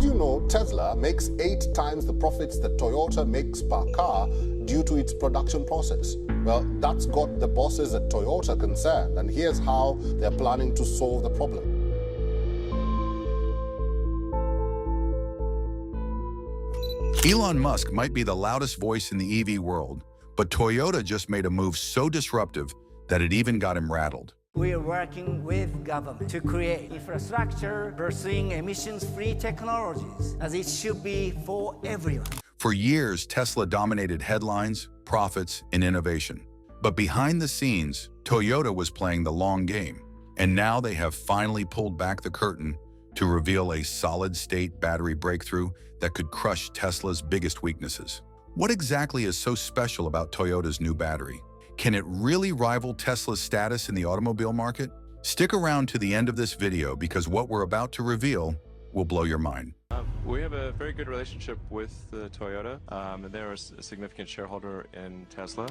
Did you know Tesla makes 8 times the profits that Toyota makes per car due to its production process? Well, that's got the bosses at Toyota concerned, and here's how they're planning to solve the problem. Elon Musk might be the loudest voice in the EV world, but Toyota just made a move so disruptive that it even got him rattled. We are working with government to create infrastructure pursuing emissions-free technologies, as it should be for everyone. For years, Tesla dominated headlines, profits, and innovation. But behind the scenes, Toyota was playing the long game. And now they have finally pulled back the curtain to reveal a solid-state battery breakthrough that could crush Tesla's biggest weaknesses. What exactly is so special about Toyota's new battery? Can it really rival Tesla's status in the automobile market? Stick around to the end of this video because what we're about to reveal will blow your mind. We have a very good relationship with Toyota, and they're a significant shareholder in Tesla.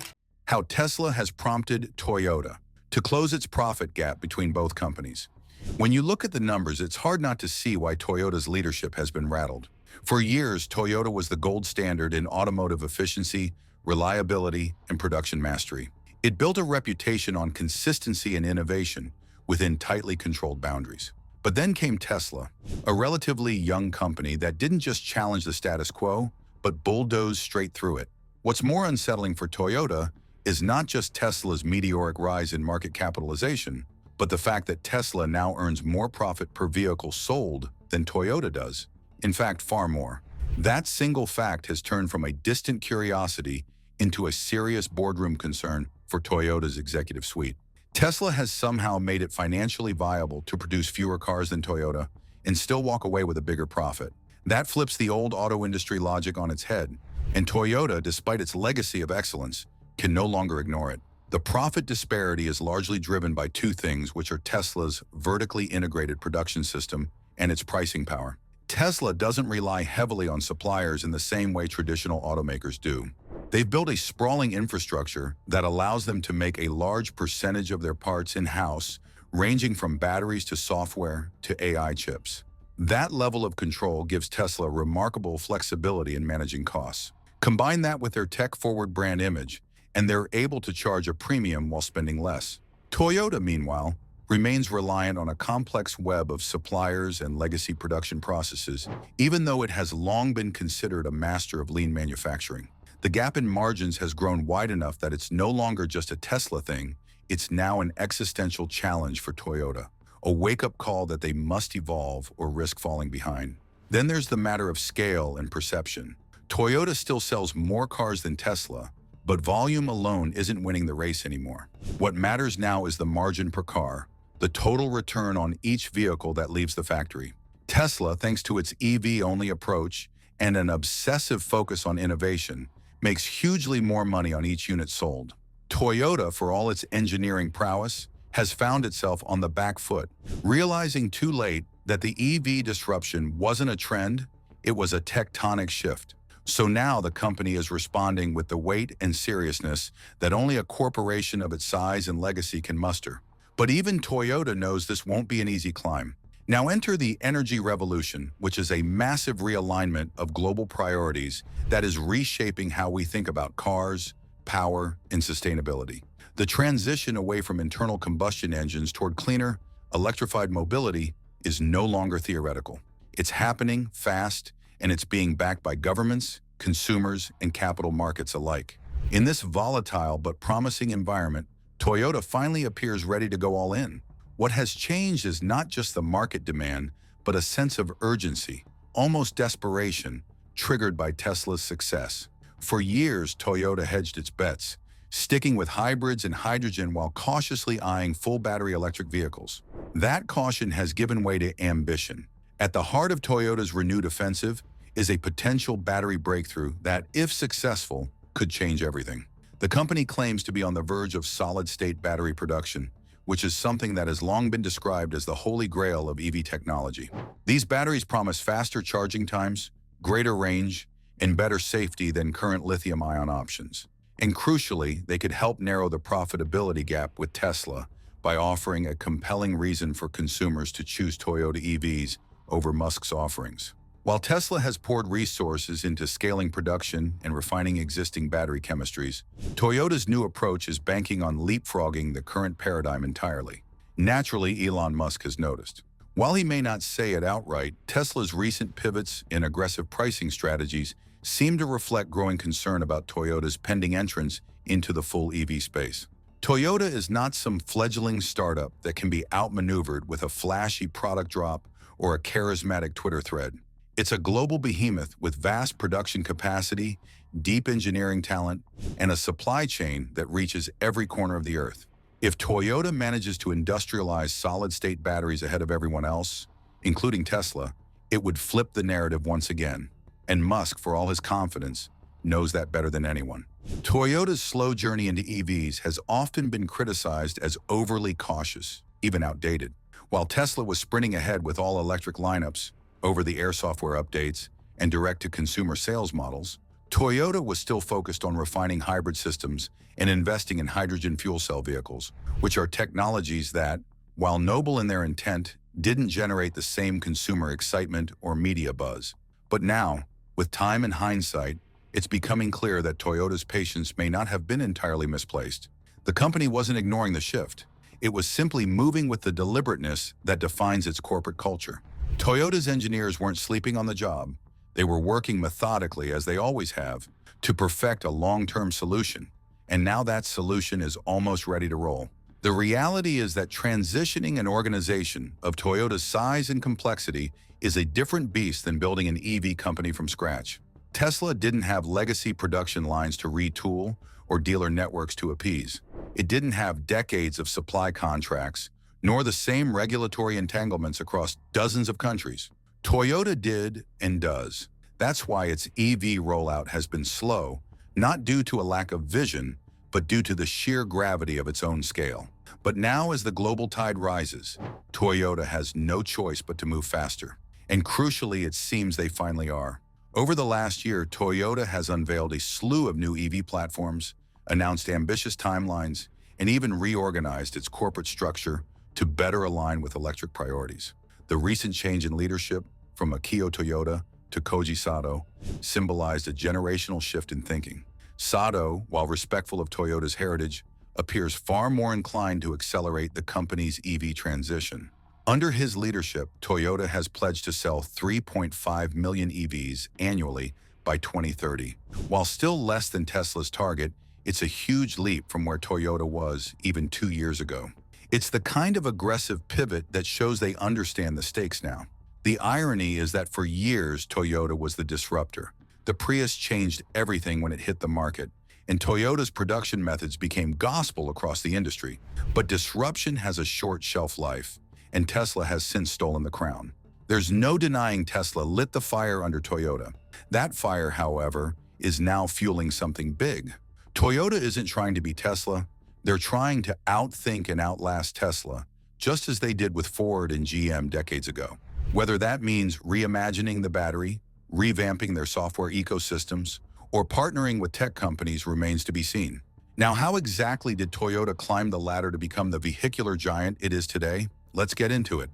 How Tesla has prompted Toyota to close its profit gap between both companies. When you look at the numbers, it's hard not to see why Toyota's leadership has been rattled. For years, Toyota was the gold standard in automotive efficiency, reliability, and production mastery. It built a reputation on consistency and innovation within tightly controlled boundaries. But then came Tesla, a relatively young company that didn't just challenge the status quo, but bulldozed straight through it. What's more unsettling for Toyota is not just Tesla's meteoric rise in market capitalization, but the fact that Tesla now earns more profit per vehicle sold than Toyota does. In fact, far more. That single fact has turned from a distant curiosity into a serious boardroom concern for Toyota's executive suite. Tesla has somehow made it financially viable to produce fewer cars than Toyota and still walk away with a bigger profit. That flips the old auto industry logic on its head, and Toyota, despite its legacy of excellence, can no longer ignore it. The profit disparity is largely driven by two things, which are Tesla's vertically integrated production system and its pricing power. Tesla doesn't rely heavily on suppliers in the same way traditional automakers do. They've built a sprawling infrastructure that allows them to make a large percentage of their parts in-house, ranging from batteries to software to AI chips. That level of control gives Tesla remarkable flexibility in managing costs. Combine that with their tech-forward brand image, and they're able to charge a premium while spending less. Toyota, meanwhile, remains reliant on a complex web of suppliers and legacy production processes, even though it has long been considered a master of lean manufacturing. The gap in margins has grown wide enough that it's no longer just a Tesla thing, it's now an existential challenge for Toyota, a wake-up call that they must evolve or risk falling behind. Then there's the matter of scale and perception. Toyota still sells more cars than Tesla, but volume alone isn't winning the race anymore. What matters now is the margin per car, the total return on each vehicle that leaves the factory. Tesla, thanks to its EV-only approach and an obsessive focus on innovation, makes hugely more money on each unit sold. Toyota, for all its engineering prowess, has found itself on the back foot, realizing too late that the EV disruption wasn't a trend, it was a tectonic shift. So now the company is responding with the weight and seriousness that only a corporation of its size and legacy can muster. But even Toyota knows this won't be an easy climb. Now enter the energy revolution, which is a massive realignment of global priorities that is reshaping how we think about cars, power, and sustainability. The transition away from internal combustion engines toward cleaner, electrified mobility is no longer theoretical. It's happening fast, and it's being backed by governments, consumers, and capital markets alike. In this volatile but promising environment, Toyota finally appears ready to go all in. What has changed is not just the market demand, but a sense of urgency, almost desperation, triggered by Tesla's success. For years, Toyota hedged its bets, sticking with hybrids and hydrogen while cautiously eyeing full battery electric vehicles. That caution has given way to ambition. At the heart of Toyota's renewed offensive is a potential battery breakthrough that, if successful, could change everything. The company claims to be on the verge of solid-state battery production, which is something that has long been described as the holy grail of EV technology. These batteries promise faster charging times, greater range, and better safety than current lithium-ion options. And crucially, they could help narrow the profitability gap with Tesla by offering a compelling reason for consumers to choose Toyota EVs over Musk's offerings. While Tesla has poured resources into scaling production and refining existing battery chemistries, Toyota's new approach is banking on leapfrogging the current paradigm entirely. Naturally, Elon Musk has noticed. While he may not say it outright, Tesla's recent pivots in aggressive pricing strategies seem to reflect growing concern about Toyota's pending entrance into the full EV space. Toyota is not some fledgling startup that can be outmaneuvered with a flashy product drop or a charismatic Twitter thread. It's a global behemoth with vast production capacity, deep engineering talent, and a supply chain that reaches every corner of the earth. If Toyota manages to industrialize solid-state batteries ahead of everyone else, including Tesla, it would flip the narrative once again. And Musk, for all his confidence, knows that better than anyone. Toyota's slow journey into EVs has often been criticized as overly cautious, even outdated. While Tesla was sprinting ahead with all-electric lineups, over-the-air software updates, and direct-to-consumer sales models, Toyota was still focused on refining hybrid systems and investing in hydrogen fuel cell vehicles, which are technologies that, while noble in their intent, didn't generate the same consumer excitement or media buzz. But now, with time and hindsight, it's becoming clear that Toyota's patience may not have been entirely misplaced. The company wasn't ignoring the shift. It was simply moving with the deliberateness that defines its corporate culture. Toyota's engineers weren't sleeping on the job. They were working methodically, as they always have, to perfect a long-term solution. And now that solution is almost ready to roll. The reality is that transitioning an organization of Toyota's size and complexity is a different beast than building an EV company from scratch. Tesla didn't have legacy production lines to retool or dealer networks to appease. It didn't have decades of supply contracts, nor the same regulatory entanglements across dozens of countries. Toyota did and does. That's why its EV rollout has been slow, not due to a lack of vision, but due to the sheer gravity of its own scale. But now, as the global tide rises, Toyota has no choice but to move faster. And crucially, it seems they finally are. Over the last year, Toyota has unveiled a slew of new EV platforms, announced ambitious timelines, and even reorganized its corporate structure to better align with electric priorities. The recent change in leadership, from Akio Toyoda to Koji Sato, symbolized a generational shift in thinking. Sato, while respectful of Toyota's heritage, appears far more inclined to accelerate the company's EV transition. Under his leadership, Toyota has pledged to sell 3.5 million EVs annually by 2030. While still less than Tesla's target, it's a huge leap from where Toyota was even 2 years ago. It's the kind of aggressive pivot that shows they understand the stakes now. The irony is that for years, Toyota was the disruptor. The Prius changed everything when it hit the market, and Toyota's production methods became gospel across the industry. But disruption has a short shelf life, and Tesla has since stolen the crown. There's no denying Tesla lit the fire under Toyota. That fire, however, is now fueling something big. Toyota isn't trying to be Tesla. They're trying to outthink and outlast Tesla, just as they did with Ford and GM decades ago. Whether that means reimagining the battery, revamping their software ecosystems, or partnering with tech companies remains to be seen. Now, how exactly did Toyota climb the ladder to become the vehicular giant it is today? Let's get into it.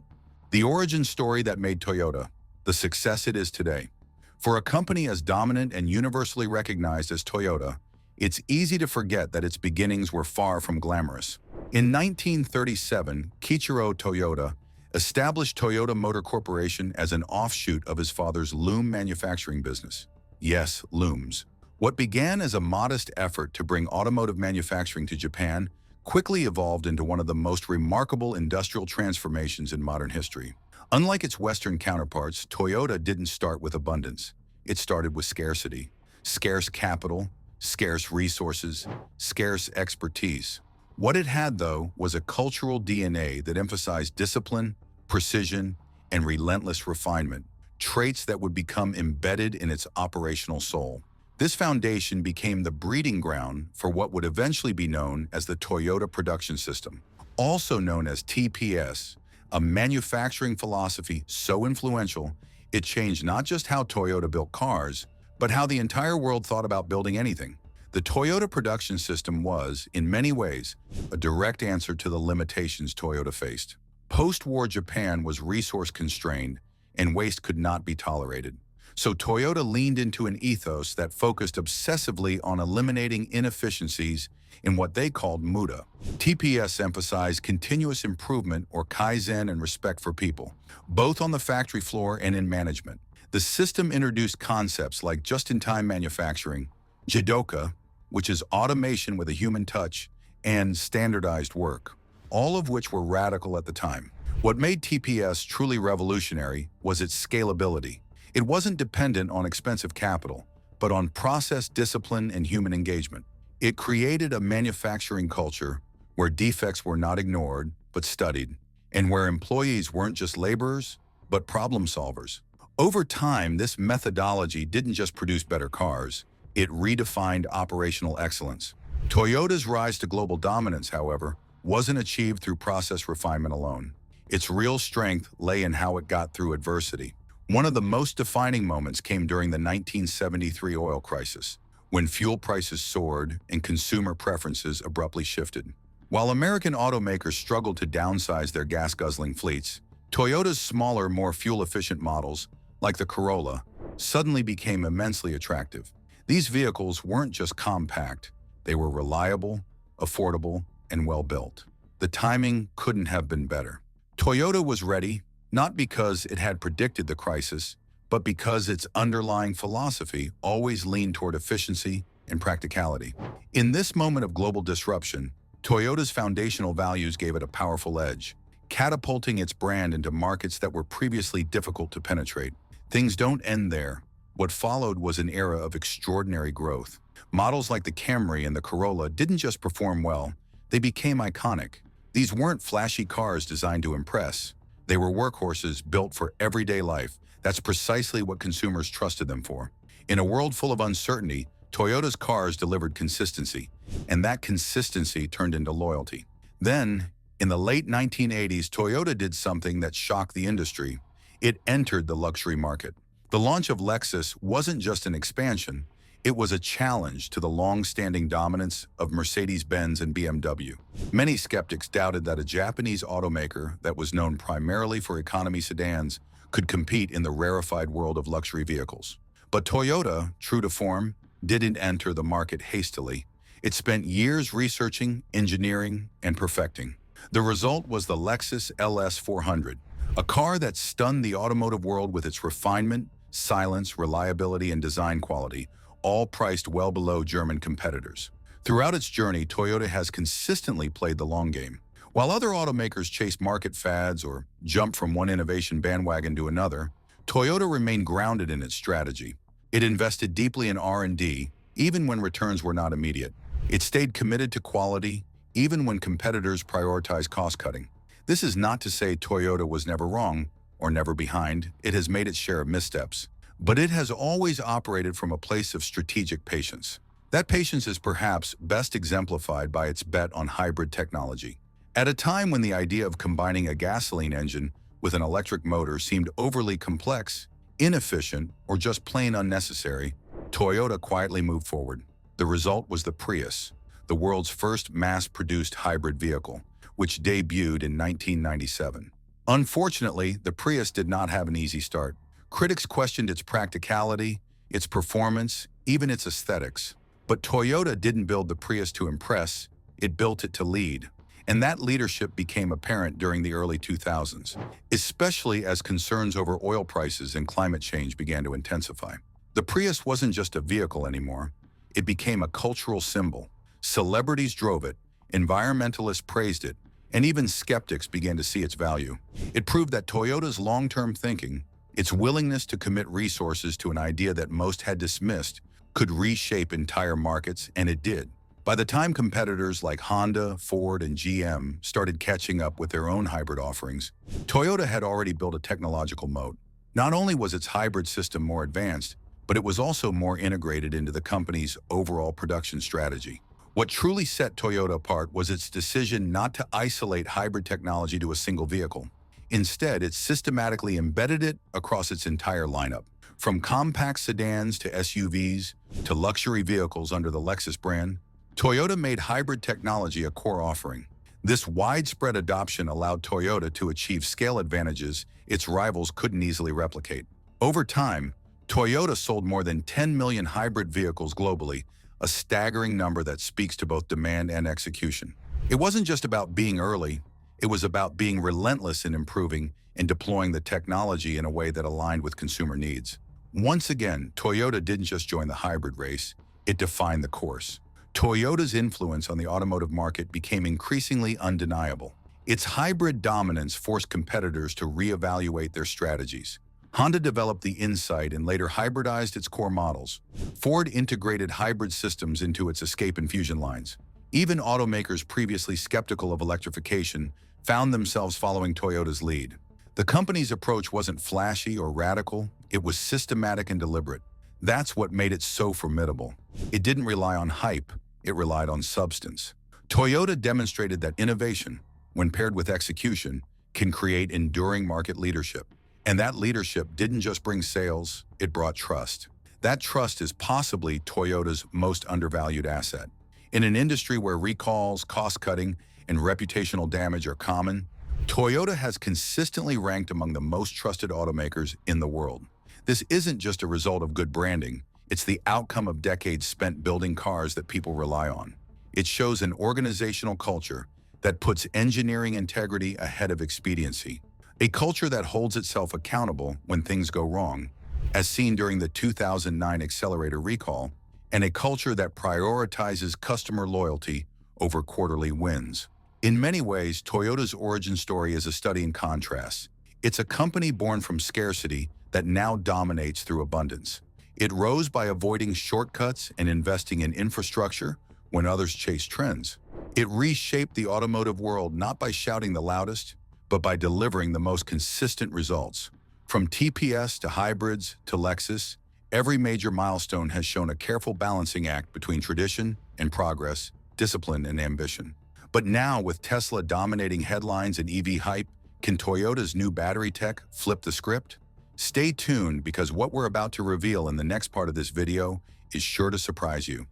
The origin story that made Toyota the success it is today. For a company as dominant and universally recognized as Toyota, it's easy to forget that its beginnings were far from glamorous. In 1937, Kiichiro Toyota established Toyota Motor Corporation as an offshoot of his father's loom manufacturing business. Yes, looms. What began as a modest effort to bring automotive manufacturing to Japan quickly evolved into one of the most remarkable industrial transformations in modern history. Unlike its Western counterparts, Toyota didn't start with abundance. It started with scarcity. Scarce capital, scarce resources, scarce expertise. What it had, though, was a cultural DNA that emphasized discipline, precision, and relentless refinement, traits that would become embedded in its operational soul. This foundation became the breeding ground for what would eventually be known as the Toyota Production System, also known as TPS, a manufacturing philosophy so influential it changed not just how Toyota built cars, but how the entire world thought about building anything. The Toyota Production System was, in many ways, a direct answer to the limitations Toyota faced. Post-war Japan was resource-constrained, and waste could not be tolerated. So Toyota leaned into an ethos that focused obsessively on eliminating inefficiencies in what they called muda. TPS emphasized continuous improvement or Kaizen and respect for people, both on the factory floor and in management. The system introduced concepts like just-in-time manufacturing, Jidoka, which is automation with a human touch, and standardized work, all of which were radical at the time. What made TPS truly revolutionary was its scalability. It wasn't dependent on expensive capital, but on process discipline and human engagement. It created a manufacturing culture where defects were not ignored, but studied, and where employees weren't just laborers, but problem solvers. Over time, this methodology didn't just produce better cars, it redefined operational excellence. Toyota's rise to global dominance, however, wasn't achieved through process refinement alone. Its real strength lay in how it got through adversity. One of the most defining moments came during the 1973 oil crisis, when fuel prices soared and consumer preferences abruptly shifted. While American automakers struggled to downsize their gas-guzzling fleets, Toyota's smaller, more fuel-efficient models, like the Corolla, suddenly became immensely attractive. These vehicles weren't just compact, they were reliable, affordable, and well-built. The timing couldn't have been better. Toyota was ready, not because it had predicted the crisis, but because its underlying philosophy always leaned toward efficiency and practicality. In this moment of global disruption, Toyota's foundational values gave it a powerful edge, catapulting its brand into markets that were previously difficult to penetrate. Things don't end there. What followed was an era of extraordinary growth. Models like the Camry and the Corolla didn't just perform well, they became iconic. These weren't flashy cars designed to impress. They were workhorses built for everyday life. That's precisely what consumers trusted them for. In a world full of uncertainty, Toyota's cars delivered consistency, and that consistency turned into loyalty. Then, in the late 1980s, Toyota did something that shocked the industry. It entered the luxury market. The launch of Lexus wasn't just an expansion, it was a challenge to the long-standing dominance of Mercedes-Benz and BMW. Many skeptics doubted that a Japanese automaker that was known primarily for economy sedans could compete in the rarefied world of luxury vehicles. But Toyota, true to form, didn't enter the market hastily. It spent years researching, engineering, and perfecting. The result was the Lexus LS 400, a car that stunned the automotive world with its refinement, silence, reliability, and design quality, all priced well below German competitors. Throughout its journey, Toyota has consistently played the long game. While other automakers chased market fads or jumped from one innovation bandwagon to another, Toyota remained grounded in its strategy. It invested deeply in R&D, even when returns were not immediate. It stayed committed to quality, even when competitors prioritized cost-cutting. This is not to say Toyota was never wrong or never behind. It has made its share of missteps. But it has always operated from a place of strategic patience. That patience is perhaps best exemplified by its bet on hybrid technology. At a time when the idea of combining a gasoline engine with an electric motor seemed overly complex, inefficient, or just plain unnecessary, Toyota quietly moved forward. The result was the Prius, the world's first mass-produced hybrid vehicle, which debuted in 1997. Unfortunately, the Prius did not have an easy start. Critics questioned its practicality, its performance, even its aesthetics. But Toyota didn't build the Prius to impress, it built it to lead. And that leadership became apparent during the early 2000s, especially as concerns over oil prices and climate change began to intensify. The Prius wasn't just a vehicle anymore, it became a cultural symbol. Celebrities drove it, environmentalists praised it, and even skeptics began to see its value. It proved that Toyota's long-term thinking, its willingness to commit resources to an idea that most had dismissed, could reshape entire markets, and it did. By the time competitors like Honda, Ford, and GM started catching up with their own hybrid offerings, Toyota had already built a technological moat. Not only was its hybrid system more advanced, but it was also more integrated into the company's overall production strategy. What truly set Toyota apart was its decision not to isolate hybrid technology to a single vehicle. Instead, it systematically embedded it across its entire lineup. From compact sedans to SUVs to luxury vehicles under the Lexus brand, Toyota made hybrid technology a core offering. This widespread adoption allowed Toyota to achieve scale advantages its rivals couldn't easily replicate. Over time, Toyota sold more than 10 million hybrid vehicles globally, a staggering number that speaks to both demand and execution. It wasn't just about being early, it was about being relentless in improving and deploying the technology in a way that aligned with consumer needs. Once again, Toyota didn't just join the hybrid race, it defined the course. Toyota's influence on the automotive market became increasingly undeniable. Its hybrid dominance forced competitors to reevaluate their strategies. Honda developed the Insight and later hybridized its core models. Ford integrated hybrid systems into its Escape and Fusion lines. Even automakers previously skeptical of electrification found themselves following Toyota's lead. The company's approach wasn't flashy or radical, it was systematic and deliberate. That's what made it so formidable. It didn't rely on hype, it relied on substance. Toyota demonstrated that innovation, when paired with execution, can create enduring market leadership. And that leadership didn't just bring sales, it brought trust. That trust is possibly Toyota's most undervalued asset. In an industry where recalls, cost-cutting, and reputational damage are common, Toyota has consistently ranked among the most trusted automakers in the world. This isn't just a result of good branding, it's the outcome of decades spent building cars that people rely on. It shows an organizational culture that puts engineering integrity ahead of expediency, a culture that holds itself accountable when things go wrong, as seen during the 2009 accelerator recall, and a culture that prioritizes customer loyalty over quarterly wins. In many ways, Toyota's origin story is a study in contrasts. It's a company born from scarcity that now dominates through abundance. It rose by avoiding shortcuts and investing in infrastructure when others chased trends. It reshaped the automotive world not by shouting the loudest, but by delivering the most consistent results. From TPS to hybrids to Lexus, every major milestone has shown a careful balancing act between tradition and progress, discipline and ambition. But now, with Tesla dominating headlines and EV hype, can Toyota's new battery tech flip the script? Stay tuned because what we're about to reveal in the next part of this video is sure to surprise you.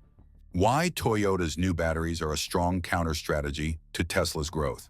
Why Toyota's new batteries are a strong counter-strategy to Tesla's growth.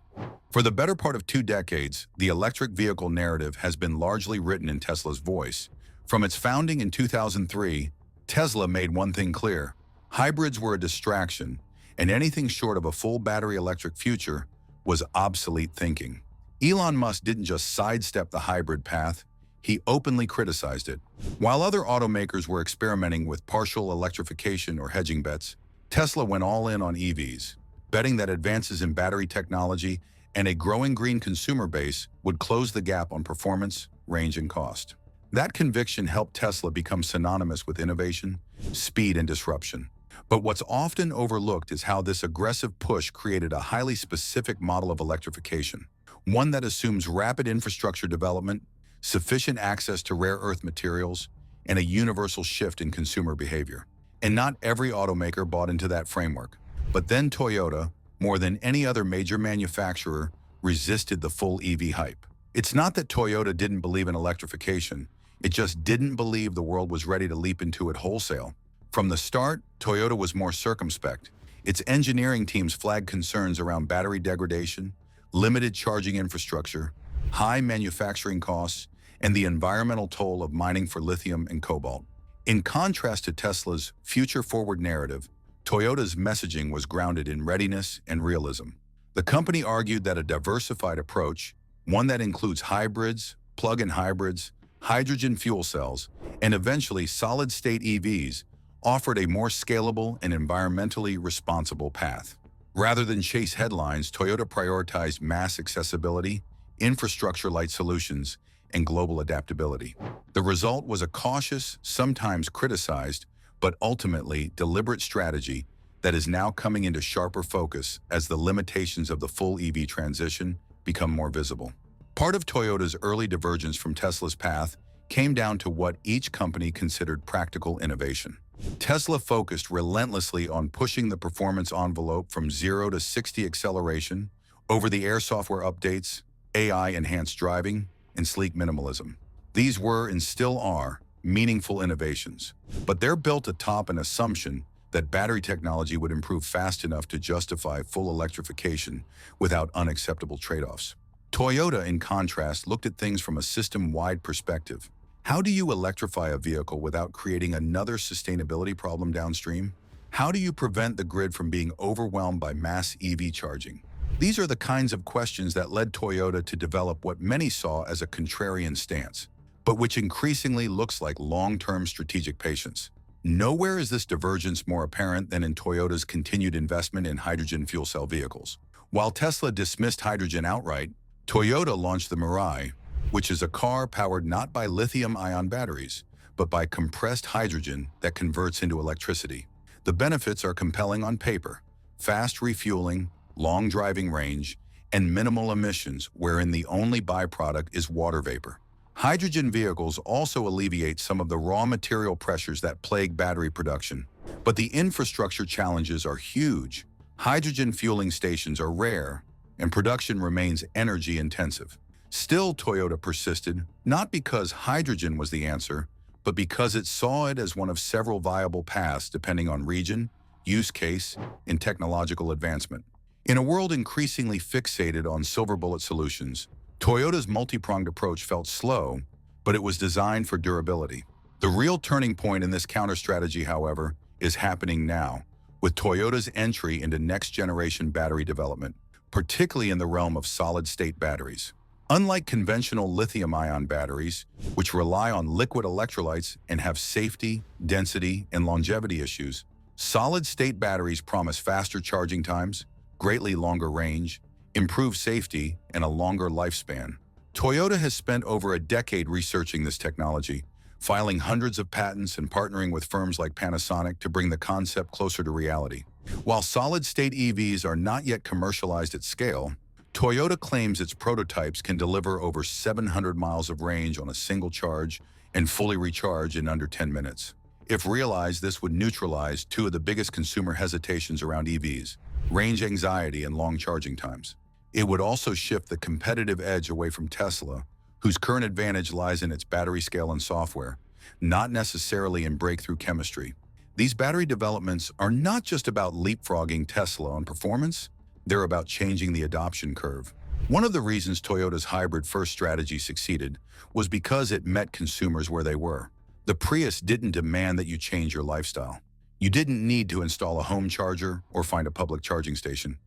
For the better part of 2 decades, the electric vehicle narrative has been largely written in Tesla's voice. From its founding in 2003, Tesla made one thing clear: hybrids were a distraction, and anything short of a full battery electric future was obsolete thinking. Elon Musk didn't just sidestep the hybrid path, he openly criticized it. While other automakers were experimenting with partial electrification or hedging bets, Tesla went all in on EVs, betting that advances in battery technology and a growing green consumer base would close the gap on performance, range, and cost. That conviction helped Tesla become synonymous with innovation, speed, and disruption. But what's often overlooked is how this aggressive push created a highly specific model of electrification, one that assumes rapid infrastructure development, sufficient access to rare earth materials, and a universal shift in consumer behavior. And not every automaker bought into that framework. But then Toyota, more than any other major manufacturer, resisted the full EV hype. It's not that Toyota didn't believe in electrification, it just didn't believe the world was ready to leap into it wholesale. From the start, Toyota was more circumspect. Its engineering teams flagged concerns around battery degradation, limited charging infrastructure, high manufacturing costs, and the environmental toll of mining for lithium and cobalt. In contrast to Tesla's future-forward narrative, Toyota's messaging was grounded in readiness and realism. The company argued that a diversified approach, one that includes hybrids, plug-in hybrids, hydrogen fuel cells, and eventually solid-state EVs, offered a more scalable and environmentally responsible path. Rather than chase headlines, Toyota prioritized mass accessibility, infrastructure-light solutions, and global adaptability. The result was a cautious, sometimes criticized, but ultimately deliberate strategy that is now coming into sharper focus as the limitations of the full EV transition become more visible. Part of Toyota's early divergence from Tesla's path came down to what each company considered practical innovation. Tesla focused relentlessly on pushing the performance envelope from 0 to 60 acceleration, over-the-air software updates, AI-enhanced driving, and sleek minimalism. These were, and still are, meaningful innovations, but they're built atop an assumption that battery technology would improve fast enough to justify full electrification without unacceptable trade-offs. Toyota, in contrast, looked at things from a system-wide perspective. How do you electrify a vehicle without creating another sustainability problem downstream? How do you prevent the grid from being overwhelmed by mass EV charging? These are the kinds of questions that led Toyota to develop what many saw as a contrarian stance, but which increasingly looks like long-term strategic patience. Nowhere is this divergence more apparent than in Toyota's continued investment in hydrogen fuel cell vehicles. While Tesla dismissed hydrogen outright, Toyota launched the Mirai, which is a car powered not by lithium-ion batteries, but by compressed hydrogen that converts into electricity. The benefits are compelling on paper: fast refueling, long driving range, and minimal emissions, wherein the only byproduct is water vapor. Hydrogen vehicles also alleviate some of the raw material pressures that plague battery production, but the infrastructure challenges are huge. Hydrogen fueling stations are rare, and production remains energy intensive. Still, Toyota persisted, not because hydrogen was the answer, but because it saw it as one of several viable paths depending on region, use case, and technological advancement. In a world increasingly fixated on silver bullet solutions, Toyota's multi-pronged approach felt slow, but it was designed for durability. The real turning point in this counter-strategy, however, is happening now, with Toyota's entry into next-generation battery development, particularly in the realm of solid-state batteries. Unlike conventional lithium-ion batteries, which rely on liquid electrolytes and have safety, density, and longevity issues, solid-state batteries promise faster charging times, greatly longer range, improved safety, and a longer lifespan. Toyota has spent over a decade researching this technology, filing hundreds of patents and partnering with firms like Panasonic to bring the concept closer to reality. While solid-state EVs are not yet commercialized at scale, Toyota claims its prototypes can deliver over 700 miles of range on a single charge and fully recharge in under 10 minutes. If realized, this would neutralize two of the biggest consumer hesitations around EVs: range anxiety and long charging times. It would also shift the competitive edge away from Tesla, whose current advantage lies in its battery scale and software, not necessarily in breakthrough chemistry. These battery developments are not just about leapfrogging Tesla on performance, they're about changing the adoption curve. One of the reasons Toyota's hybrid-first strategy succeeded was because it met consumers where they were. The Prius didn't demand that you change your lifestyle. You didn't need to install a home charger or find a public charging station.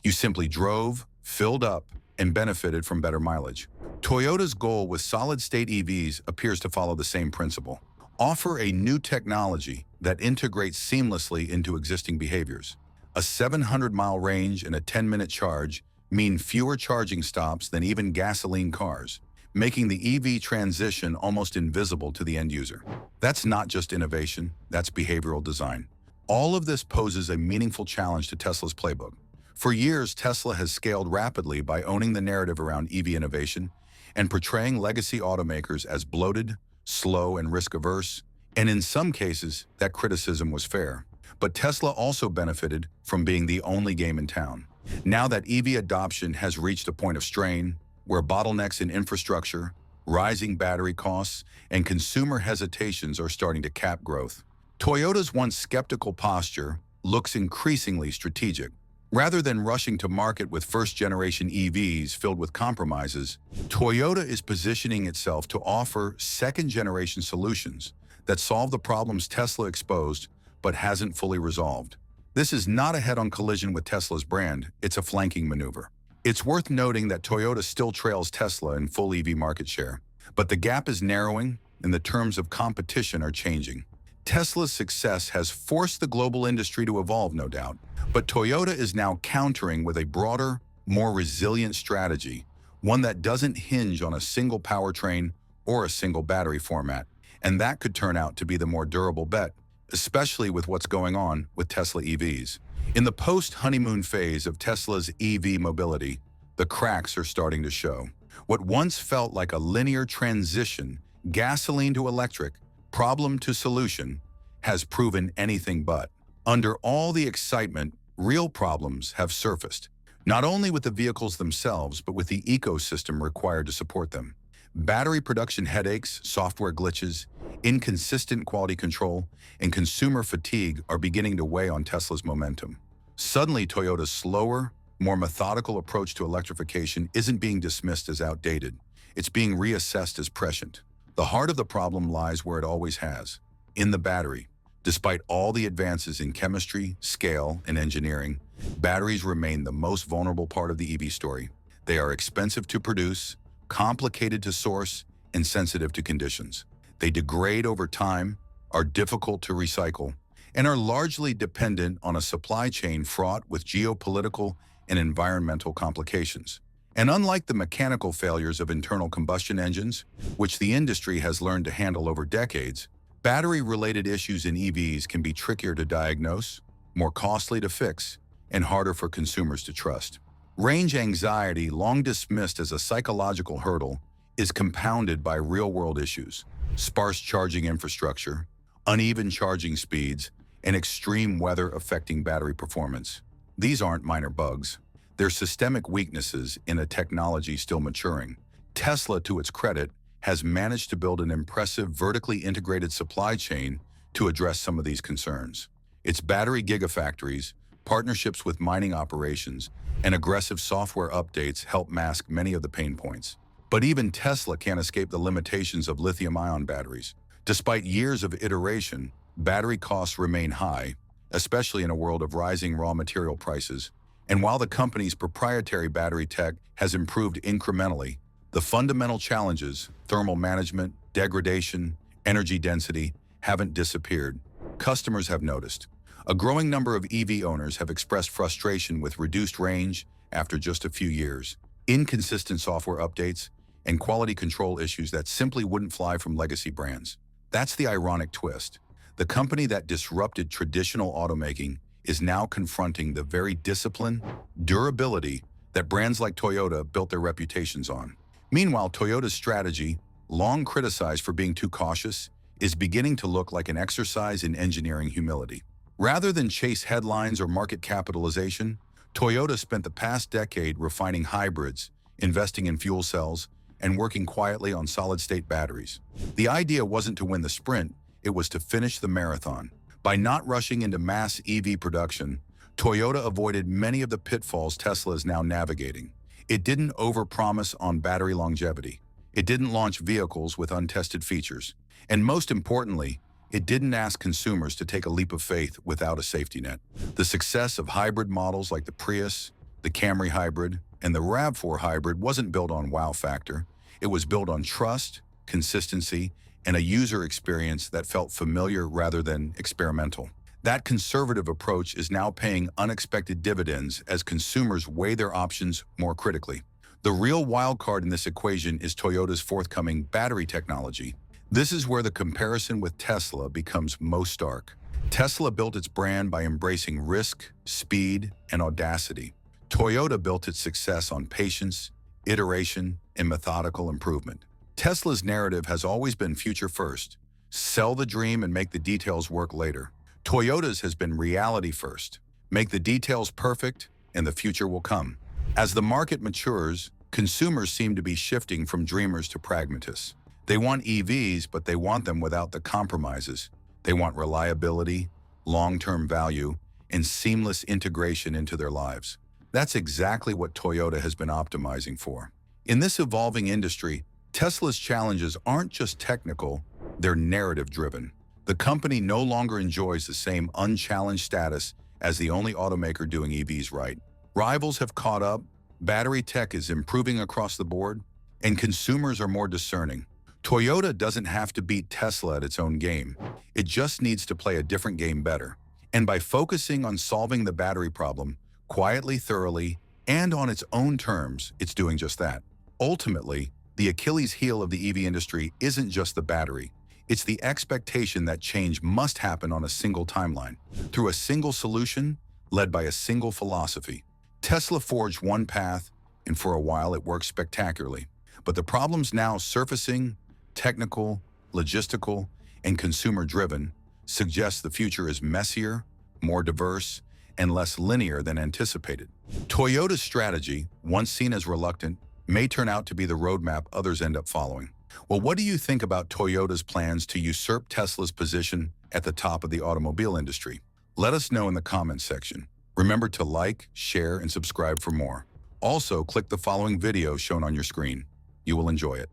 You simply drove, filled up, and benefited from better mileage. Toyota's goal with solid-state EVs appears to follow the same principle: offer a new technology that integrates seamlessly into existing behaviors. A 700-mile range and a 10-minute charge mean fewer charging stops than even gasoline cars, making the EV transition almost invisible to the end user. That's not just innovation, that's behavioral design. All of this poses a meaningful challenge to Tesla's playbook. For years, Tesla has scaled rapidly by owning the narrative around EV innovation and portraying legacy automakers as bloated, slow, and risk-averse, and in some cases, that criticism was fair. But Tesla also benefited from being the only game in town. Now that EV adoption has reached a point of strain, where bottlenecks in infrastructure, rising battery costs, and consumer hesitations are starting to cap growth, Toyota's once skeptical posture looks increasingly strategic. Rather than rushing to market with first-generation EVs filled with compromises, Toyota is positioning itself to offer second-generation solutions that solve the problems Tesla exposed but hasn't fully resolved. This is not a head-on collision with Tesla's brand, it's a flanking maneuver. It's worth noting that Toyota still trails Tesla in full EV market share, but the gap is narrowing and the terms of competition are changing. Tesla's success has forced the global industry to evolve, no doubt, but Toyota is now countering with a broader, more resilient strategy, one that doesn't hinge on a single powertrain or a single battery format, and that could turn out to be the more durable bet, especially with what's going on with Tesla EVs. In the post-honeymoon phase of Tesla's EV mobility, the cracks are starting to show. What once felt like a linear transition, gasoline to electric, problem to solution, has proven anything but. Under all the excitement, real problems have surfaced, not only with the vehicles themselves, but with the ecosystem required to support them. Battery production headaches, software glitches, inconsistent quality control, and consumer fatigue are beginning to weigh on Tesla's momentum. Suddenly, Toyota's slower, more methodical approach to electrification isn't being dismissed as outdated. It's being reassessed as prescient. The heart of the problem lies where it always has, in the battery. Despite all the advances in chemistry, scale, and engineering, batteries remain the most vulnerable part of the EV story. They are expensive to produce, complicated to source, and sensitive to conditions. They degrade over time, are difficult to recycle, and are largely dependent on a supply chain fraught with geopolitical and environmental complications. And unlike the mechanical failures of internal combustion engines, which the industry has learned to handle over decades, battery-related issues in EVs can be trickier to diagnose, more costly to fix, and harder for consumers to trust. Range anxiety, long dismissed as a psychological hurdle, is compounded by real-world issues: sparse charging infrastructure, uneven charging speeds, and extreme weather affecting battery performance. These aren't minor bugs. They're systemic weaknesses in a technology still maturing. Tesla, to its credit, has managed to build an impressive vertically integrated supply chain to address some of these concerns. Its battery gigafactories, partnerships with mining operations, and aggressive software updates help mask many of the pain points. But even Tesla can't escape the limitations of lithium-ion batteries. Despite years of iteration, battery costs remain high, especially in a world of rising raw material prices. And while the company's proprietary battery tech has improved incrementally, the fundamental challenges, thermal management, degradation, energy density, haven't disappeared. Customers have noticed. A growing number of EV owners have expressed frustration with reduced range after just a few years, inconsistent software updates, and quality control issues that simply wouldn't fly from legacy brands. That's the ironic twist. The company that disrupted traditional automaking is now confronting the very discipline, durability that brands like Toyota built their reputations on. Meanwhile, Toyota's strategy, long criticized for being too cautious, is beginning to look like an exercise in engineering humility. Rather than chase headlines or market capitalization, Toyota spent the past decade refining hybrids, investing in fuel cells, and working quietly on solid-state batteries. The idea wasn't to win the sprint, it was to finish the marathon. By not rushing into mass EV production, Toyota avoided many of the pitfalls Tesla is now navigating. It didn't overpromise on battery longevity. It didn't launch vehicles with untested features. And most importantly, it didn't ask consumers to take a leap of faith without a safety net. The success of hybrid models like the Prius, the Camry hybrid, and the RAV4 hybrid wasn't built on wow factor. It was built on trust, consistency, and a user experience that felt familiar rather than experimental. That conservative approach is now paying unexpected dividends as consumers weigh their options more critically. The real wild card in this equation is Toyota's forthcoming battery technology. This is where the comparison with Tesla becomes most stark. Tesla built its brand by embracing risk, speed, and audacity. Toyota built its success on patience, iteration, and methodical improvement. Tesla's narrative has always been future first. Sell the dream and make the details work later. Toyota's has been reality first. Make the details perfect, and the future will come. As the market matures, consumers seem to be shifting from dreamers to pragmatists. They want EVs, but they want them without the compromises. They want reliability, long-term value, and seamless integration into their lives. That's exactly what Toyota has been optimizing for. In this evolving industry, Tesla's challenges aren't just technical, they're narrative-driven. The company no longer enjoys the same unchallenged status as the only automaker doing EVs right. Rivals have caught up, battery tech is improving across the board, and consumers are more discerning. Toyota doesn't have to beat Tesla at its own game. It just needs to play a different game better. And by focusing on solving the battery problem, quietly, thoroughly, and on its own terms, it's doing just that. Ultimately, the Achilles heel of the EV industry isn't just the battery. It's the expectation that change must happen on a single timeline, through a single solution, led by a single philosophy. Tesla forged one path, and for a while it worked spectacularly. But the problems now surfacing, technical, logistical, and consumer-driven, suggest the future is messier, more diverse, and less linear than anticipated. Toyota's strategy, once seen as reluctant, may turn out to be the roadmap others end up following. Well, what do you think about Toyota's plans to usurp Tesla's position at the top of the automobile industry? Let us know in the comments section. Remember to like, share, and subscribe for more. Also, click the following video shown on your screen. You will enjoy it.